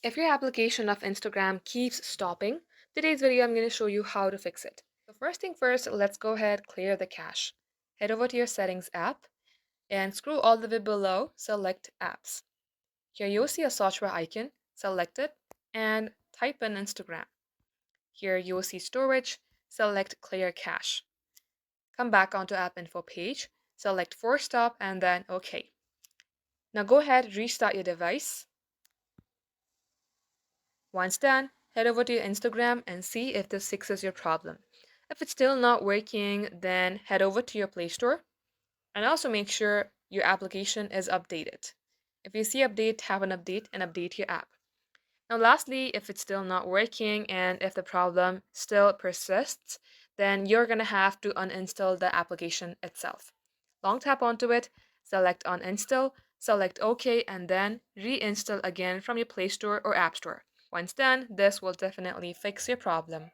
If your application of Instagram keeps stopping, today's video I'm going to show you how to fix it. So first thing first, let's go ahead, clear the cache. Head over to your settings app and scroll all the way below, select apps. Here you'll see a search bar icon, select it and type in Instagram. Here you will see storage, select clear cache. Come back onto app info page, select force stop and then OK. Now go ahead, restart your device. Once done, head over to your Instagram and see if this fixes your problem. If it's still not working, then head over to your Play Store and also make sure your application is updated. If you see update, tap on update and update your app. Now, lastly, if it's still not working and if the problem still persists, then you're going to have to uninstall the application itself. Long tap onto it, select uninstall, select OK, and then reinstall again from your Play Store or App Store. Once done, this will definitely fix your problem.